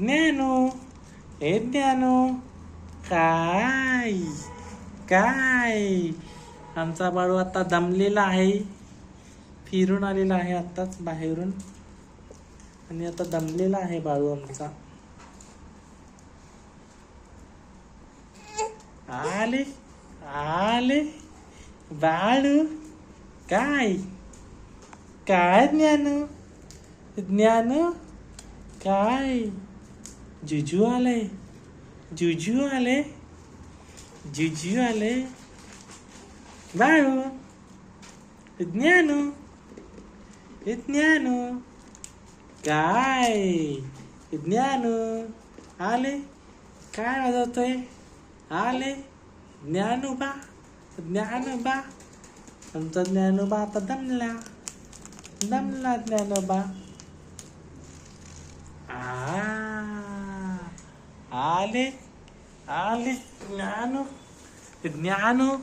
ज्ञानू, ए ज्ञानू, काय काय आमचा बाळू आता दमलेला आहे. फिरून आलेला आहे आताच बाहेरून आणि आता दमलेला आहे बाळू आमचा. आले आले बाळू. काय काय ज्ञानू, ज्ञानू काय. जुजू आले, जुजू आले, जुजू आले. बाळू, ज्ञानू, ज्ञानू काय. ज्ञानू आले, काय वाजवतोय. आले ज्ञानोबा, ज्ञानोबा. आमचा ज्ञानोबा आता दमला, दमला ज्ञानोबा. आले आले ज्ञानू, ज्ञानू